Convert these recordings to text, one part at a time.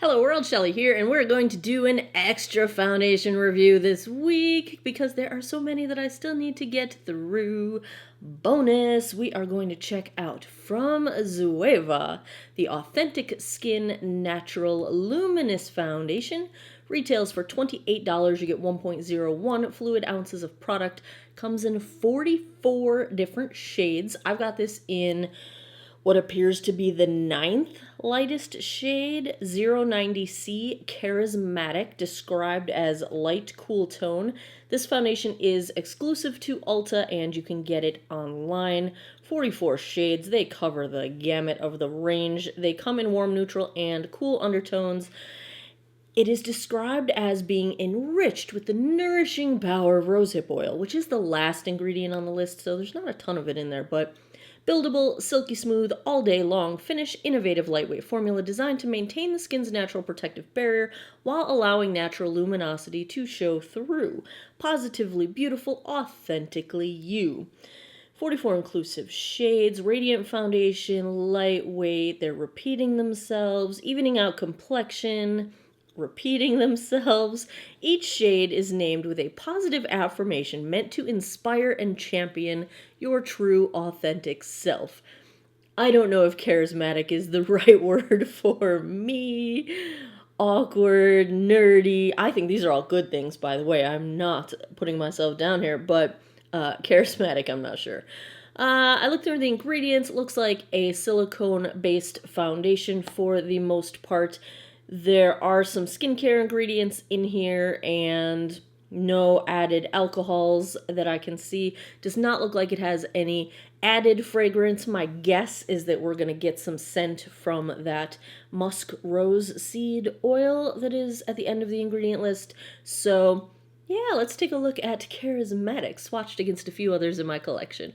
Hello world, Shelly here, and we're going to do an extra foundation review this week because there are so many that I still need to get through. Bonus, we are going to check out from ZOEVA the Authentic Skin Natural Luminous Foundation. Retails for $28. You get 1.01 fluid ounces of product. Comes in 44 different shades. I've got this in what appears to be the 9th lightest shade, 090C Charismatic, described as light cool tone. This foundation is exclusive to Ulta and you can get it online. 44 shades, they cover the gamut of the range. They come in warm, neutral, and cool undertones. It is described as being enriched with the nourishing power of rosehip oil, which is the last ingredient on the list, so there's not a ton of it in there, but buildable, silky smooth, all day long finish, innovative lightweight formula designed to maintain the skin's natural protective barrier while allowing natural luminosity to show through. Positively beautiful, authentically you. 44 inclusive shades, radiant foundation, lightweight, they're repeating themselves, evening out complexion, repeating themselves. Each shade is named with a positive affirmation meant to inspire and champion your true, authentic self. I don't know if charismatic is the right word for me. Awkward, nerdy. I think these are all good things, by the way. I'm not putting myself down here, but charismatic, I'm not sure. I looked through the ingredients. It looks like a silicone-based foundation for the most part. There are some skincare ingredients in here and no added alcohols that I can see. Does not look like it has any added fragrance. My guess is that we're going to get some scent from that musk rose seed oil that is at the end of the ingredient list. So yeah, let's take a look at Charismatic, swatched against a few others in my collection.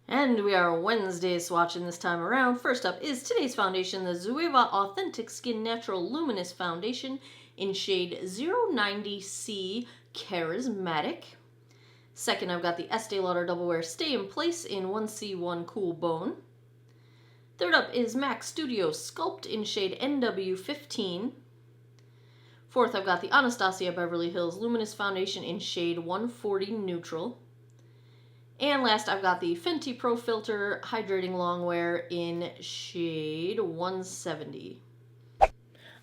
And we are Wednesday swatching this time around. First up is today's foundation, the ZOEVA Authentic Skin Natural Luminous Foundation in shade 090C Charismatic. Second, I've got the Estee Lauder Double Wear Stay in Place in 1C1 Cool Bone. Third up is MAC Studio Sculpt in shade NW15. Fourth, I've got the Anastasia Beverly Hills Luminous Foundation in shade 140 Neutral. And last, I've got the Fenty Pro Filter Hydrating Longwear in shade 170.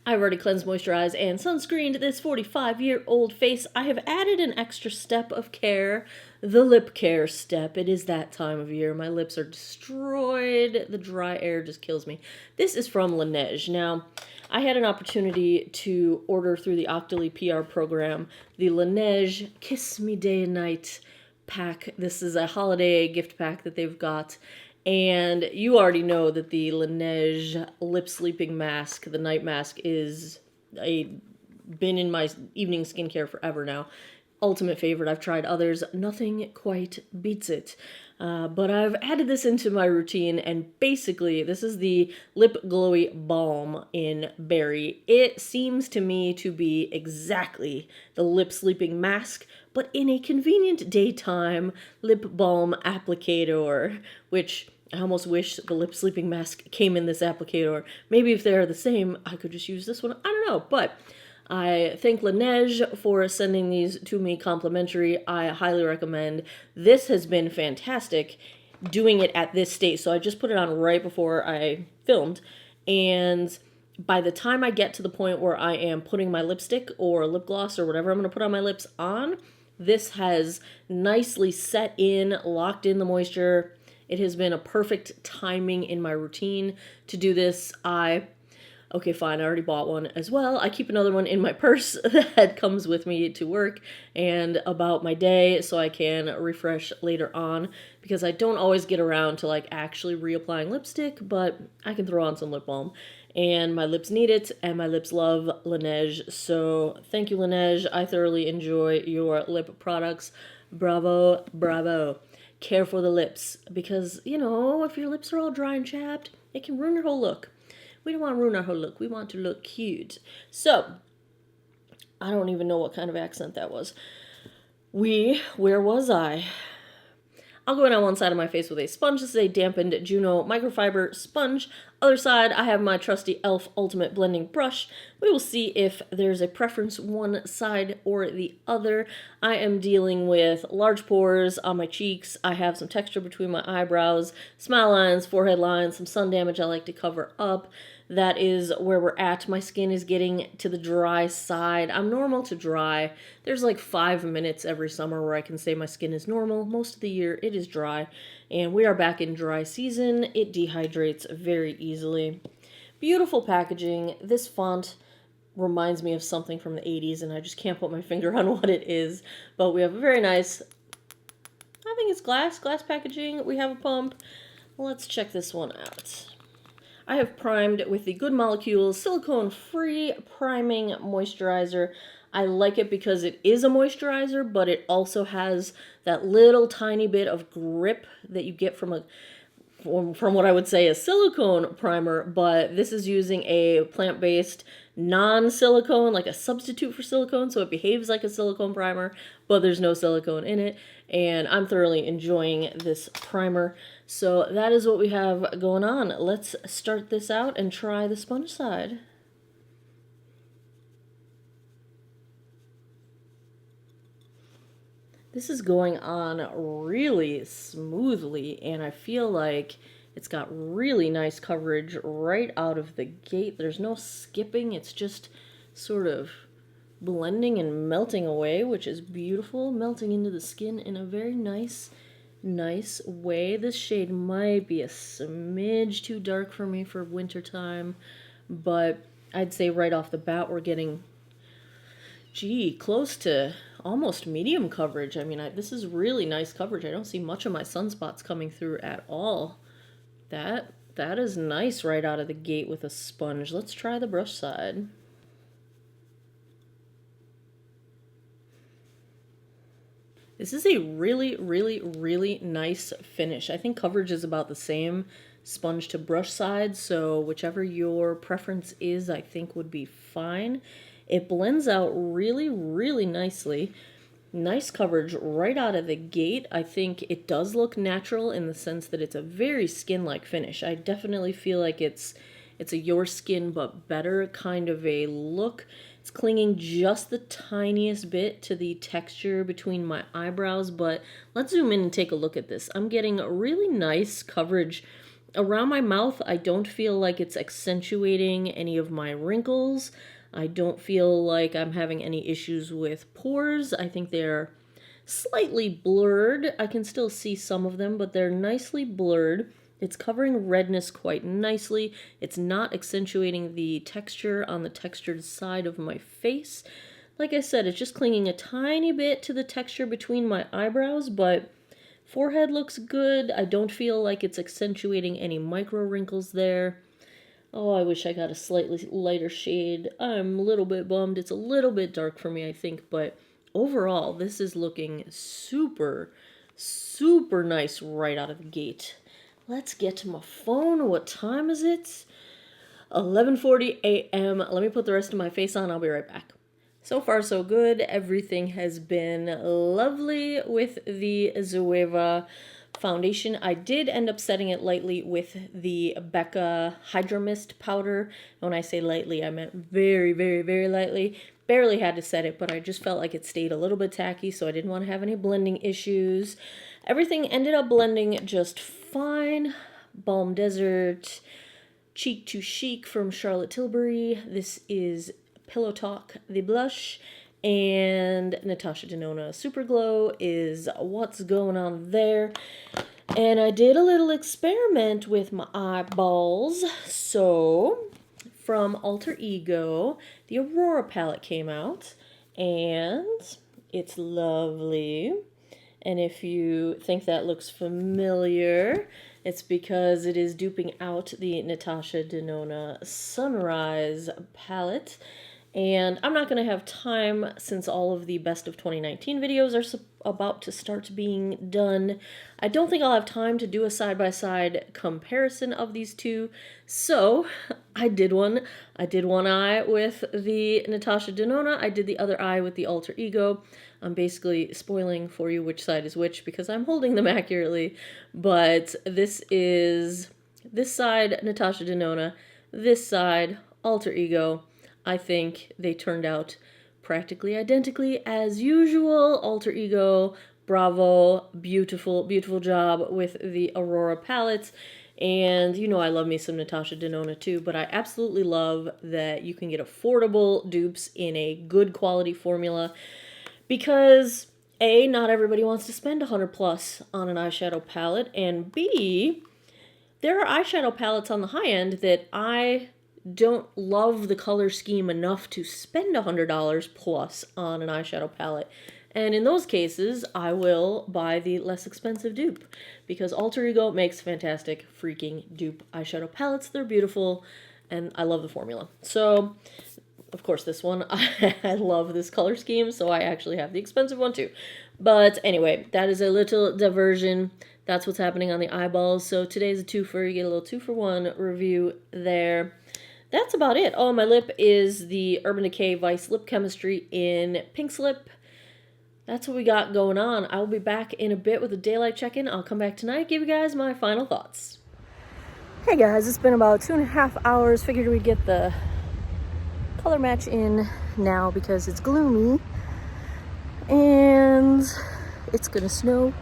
I've already cleansed, moisturized, and sunscreened this 45-year-old face. I have added an extra step of care, the lip care step. It is that time of year. My lips are destroyed. The dry air just kills me. This is from Laneige. Now, I had an opportunity to order through the Octoly PR program the Laneige Kiss Me Day and Night pack. This is a holiday gift pack that they've got, and you already know that the Laneige lip sleeping mask, the night mask, is been in my evening skincare forever now. Ultimate favorite. I've tried others, nothing quite beats it. But I've added this into my routine, and basically this is the Lip Glowy Balm in Berry. It seems to me to be exactly the lip sleeping mask, but in a convenient daytime lip balm applicator, which I almost wish the lip sleeping mask came in this applicator. Maybe if they're the same, I could just use this one. I don't know, but I thank Laneige for sending these to me complimentary. I highly recommend. This has been fantastic doing it at this state. So I just put it on right before I filmed. And by the time I get to the point where I am putting my lipstick or lip gloss or whatever I'm going to put on my lips on, this has nicely set in, locked in the moisture. It has been a perfect timing in my routine to do this. Okay, fine, I already bought one as well. I keep another one in my purse that comes with me to work and about my day so I can refresh later on, because I don't always get around to like actually reapplying lipstick, but I can throw on some lip balm. And my lips need it, and my lips love Laneige. So thank you, Laneige. I thoroughly enjoy your lip products. Bravo, bravo. Care for the lips, because, you know, if your lips are all dry and chapped, it can ruin your whole look. We don't want to ruin our whole look. We want to look cute. So, I don't even know what kind of accent that was. Where was I? I'll go in on one side of my face with a sponge. This is a dampened Juno microfiber sponge. Other side, I have my trusty e.l.f. Ultimate Blending Brush. We will see if there's a preference one side or the other. I am dealing with large pores on my cheeks. I have some texture between my eyebrows, smile lines, forehead lines, some sun damage I like to cover up. That is where we're at. My skin is getting to the dry side. I'm normal to dry. There's like 5 minutes every summer where I can say my skin is normal. Most of the year it is dry. And we are back in dry season. It dehydrates very easily. Beautiful packaging. This font reminds me of something from the 80s and I just can't put my finger on what it is. But we have a very nice, I think it's glass packaging. We have a pump. Let's check this one out. I have primed with the Good Molecules silicone-free priming moisturizer. I like it because it is a moisturizer, but it also has that little tiny bit of grip that you get from what I would say a silicone primer, but this is using a plant-based non-silicone, like a substitute for silicone, so it behaves like a silicone primer, but there's no silicone in it, and I'm thoroughly enjoying this primer. So that is what we have going on. Let's start this out and try the sponge side. This is going on really smoothly, and I feel like it's got really nice coverage right out of the gate. There's no skipping. It's just sort of blending and melting away, which is beautiful. Melting into the skin in a very nice way. This shade might be a smidge too dark for me for winter time, but I'd say right off the bat we're getting, close to almost medium coverage. I mean, this is really nice coverage. I don't see much of my sunspots coming through at all. That is nice right out of the gate with a sponge. Let's try the brush side. This is a really nice finish. I think coverage is about the same sponge to brush side, so whichever your preference is, I think would be fine. It blends out really nicely. Nice coverage right out of the gate. I think it does look natural in the sense that it's a very skin-like finish. I definitely feel like it's a your skin but better kind of a look. It's clinging just the tiniest bit to the texture between my eyebrows, but let's zoom in and take a look at this. I'm getting a really nice coverage around my mouth. I don't feel like it's accentuating any of my wrinkles. I don't feel like I'm having any issues with pores. I think they're slightly blurred. I can still see some of them, but they're nicely blurred. It's covering redness quite nicely. It's not accentuating the texture on the textured side of my face. Like I said, it's just clinging a tiny bit to the texture between my eyebrows, but forehead looks good. I don't feel like it's accentuating any micro wrinkles there. Oh, I wish I got a slightly lighter shade. I'm a little bit bummed. It's a little bit dark for me, I think, but overall, this is looking super nice right out of the gate. Let's get to my phone. What time is it? 11:40 a.m. Let me put the rest of my face on. I'll be right back. So far, so good. Everything has been lovely with the ZOEVA foundation. I did end up setting it lightly with the Becca Hydra-Mist powder. When I say lightly, I meant very lightly. Barely had to set it, but I just felt like it stayed a little bit tacky, so I didn't want to have any blending issues. Everything ended up blending just fine. Balm Desert, Cheek to Chic from Charlotte Tilbury. This is Pillow Talk, the blush. And Natasha Denona Super Glow is what's going on there. And I did a little experiment with my eyeballs. So, from Alter Ego, the Aurora palette came out. And it's lovely. And if you think that looks familiar, it's because it is duping out the Natasha Denona Sunrise palette. And I'm not going to have time since all of the best of 2019 videos are about to start being done. I don't think I'll have time to do a side-by-side comparison of these two. So I did one. I did one eye with the Natasha Denona. I did the other eye with the Alter Ego. I'm basically spoiling for you which side is which because I'm holding them accurately. But this is this side, Natasha Denona. This side, Alter Ego. I think they turned out practically identically as usual. Alter Ego, bravo, beautiful, beautiful job with the Aurora palettes. And you know I love me some Natasha Denona too, but I absolutely love that you can get affordable dupes in a good quality formula because A, not everybody wants to spend $100 plus on an eyeshadow palette, and B, there are eyeshadow palettes on the high end that I don't love the color scheme enough to spend $100 plus on an eyeshadow palette. And in those cases, I will buy the less expensive dupe because Alter Ego makes fantastic freaking dupe eyeshadow palettes. They're beautiful and I love the formula. So, of course, this one, I love this color scheme, so I actually have the expensive one too. But anyway, that is a little diversion. That's what's happening on the eyeballs. So today's a twofer. You get a little 2-for-1 review there. That's about it. Oh, my lip is the Urban Decay Vice Lip Chemistry in Pink Slip. That's what we got going on. I will be back in a bit with a daylight check-in. I'll come back tonight, give you guys my final thoughts. Hey guys, it's been about 2.5 hours. Figured we'd get the color match in now because it's gloomy and it's gonna snow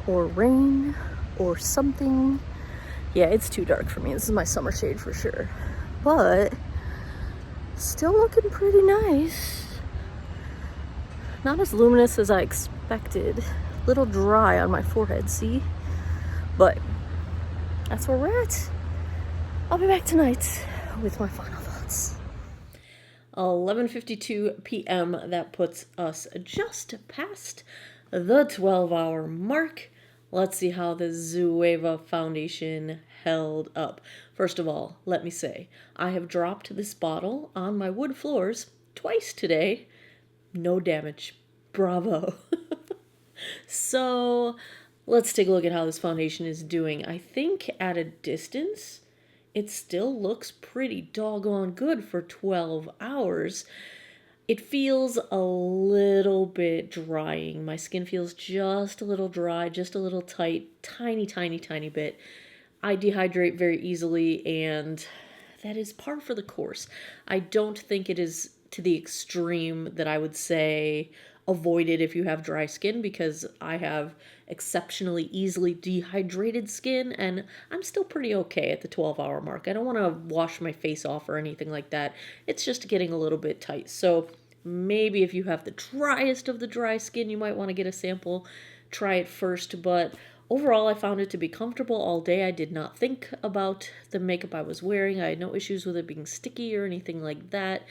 or rain or something. Yeah, it's too dark for me. This is my summer shade for sure. But still looking pretty nice. Not as luminous as I expected. A little dry on my forehead, see? But that's where we're at. I'll be back tonight with my final thoughts. 11:52 p.m. That puts us just past the 12-hour mark. Let's see how the ZOEVA foundation held up. First of all, let me say, I have dropped this bottle on my wood floors twice today. No damage. Bravo. So, let's take a look at how this foundation is doing. I think at a distance, it still looks pretty doggone good for 12 hours. It feels a little bit drying. My skin feels just a little dry, just a little tight, tiny, tiny, tiny bit. I dehydrate very easily, and that is par for the course. I don't think it is to the extreme that I would say avoid it if you have dry skin, because I have exceptionally easily dehydrated skin, and I'm still pretty okay at the 12-hour mark. I don't want to wash my face off or anything like that. It's just getting a little bit tight. So maybe if you have the driest of the dry skin, you might want to get a sample, try it first. But overall, I found it to be comfortable all day. I did not think about the makeup I was wearing. I had no issues with it being sticky or anything like that.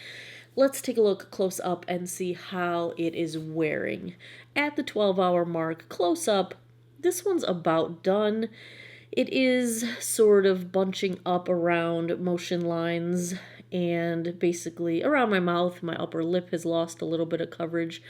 Let's take a look close up and see how it is wearing. At the 12-hour mark, close up, this one's about done. It is sort of bunching up around motion lines and basically around my mouth. My upper lip has lost a little bit of coverage.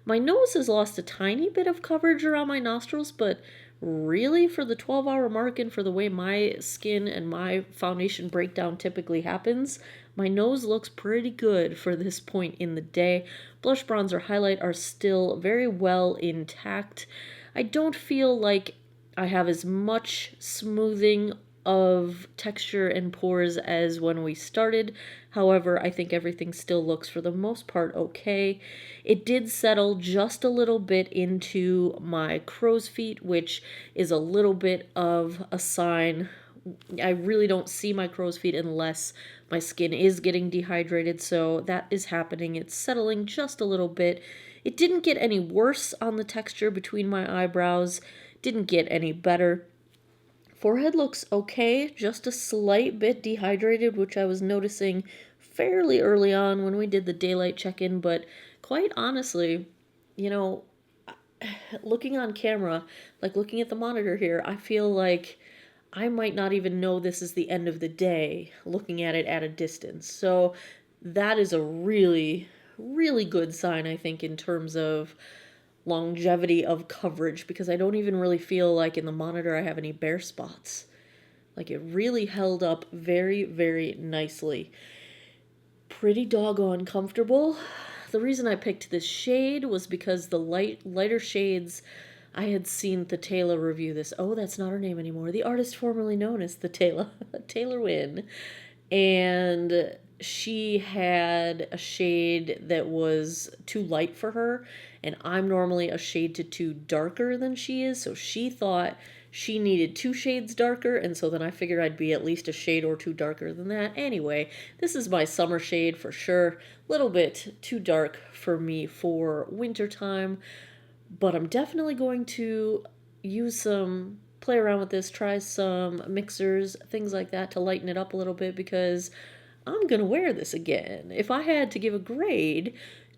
My nose has lost a tiny bit of coverage around my nostrils, but really for the 12-hour mark and for the way my skin and my foundation breakdown typically happens, my nose looks pretty good for this point in the day. Blush, bronzer, highlight are still very well intact. I don't feel like I have as much smoothing of texture and pores as when we started. However, I think everything still looks for the most part okay. It did settle just a little bit into my crow's feet, which is a little bit of a sign. I really don't see my crow's feet unless my skin is getting dehydrated, so that is happening. It's settling just a little bit. It didn't get any worse on the texture between my eyebrows, didn't get any better. Forehead looks okay, just a slight bit dehydrated, which I was noticing fairly early on when we did the daylight check-in, but quite honestly, you know, looking on camera, like looking at the monitor here, I feel like I might not even know this is the end of the day looking at it at a distance. So that is a really, really good sign, I think, in terms of longevity of coverage, because I don't even really feel like in the monitor I have any bare spots. Like, it really held up very, very nicely. Pretty doggone comfortable. The reason I picked this shade was because the lighter shades, I had seen the Taylor review this. Oh, that's not her name anymore. The artist formerly known as the Taylor, Taylor Wynn. And she had a shade that was too light for her, and I'm normally a shade to two darker than she is, so she thought she needed 2 shades darker, and so then I figured I'd be at least a shade or 2 darker than that. Anyway, this is my summer shade for sure. A little bit too dark for me for wintertime, but I'm definitely going to play around with this, try some mixers, things like that to lighten it up a little bit, because I'm going to wear this again. If I had to give a grade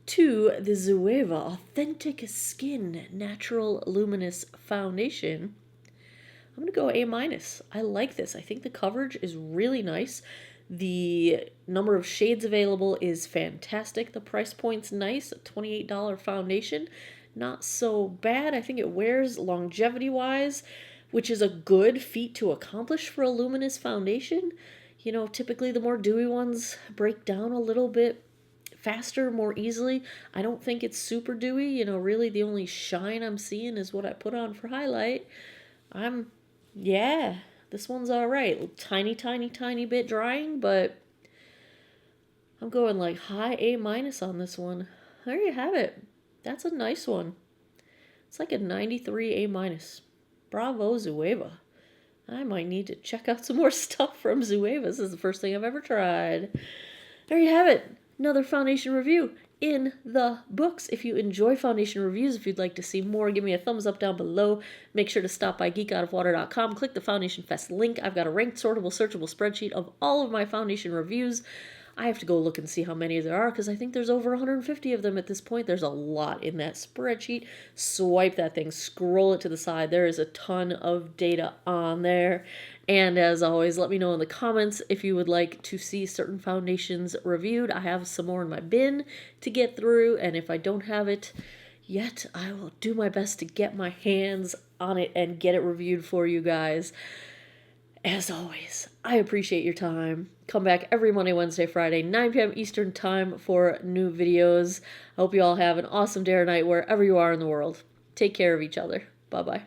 to the ZOEVA Authentic Skin Natural Luminous Foundation, I'm going to go A-. I like this. I think the coverage is really nice. The number of shades available is fantastic. The price point's nice. A $28 foundation. Not so bad. I think it wears longevity-wise, which is a good feat to accomplish for a luminous foundation. You know, typically the more dewy ones break down a little bit faster, more easily. I don't think it's super dewy. You know, really the only shine I'm seeing is what I put on for highlight. Yeah, this one's all right. Tiny, tiny, tiny bit drying, but I'm going like high A- on this one. There you have it. That's a nice one. It's like a 93 A-. Bravo, ZOEVA. I might need to check out some more stuff from ZOEVA. This is the first thing I've ever tried. There you have it. Another foundation review in the books. If you enjoy foundation reviews, if you'd like to see more, give me a thumbs up down below. Make sure to stop by geekoutofwater.com. Click the Foundation Fest link. I've got a ranked, sortable, searchable spreadsheet of all of my foundation reviews. I have to go look and see how many there are, because I think there's over 150 of them at this point. There's a lot in that spreadsheet. Swipe that thing, scroll it to the side. There is a ton of data on there. And as always, let me know in the comments if you would like to see certain foundations reviewed. I have some more in my bin to get through, and if I don't have it yet, I will do my best to get my hands on it and get it reviewed for you guys. As always, I appreciate your time. Come back every Monday, Wednesday, Friday, 9 p.m. Eastern Time for new videos. I hope you all have an awesome day or night wherever you are in the world. Take care of each other. Bye-bye.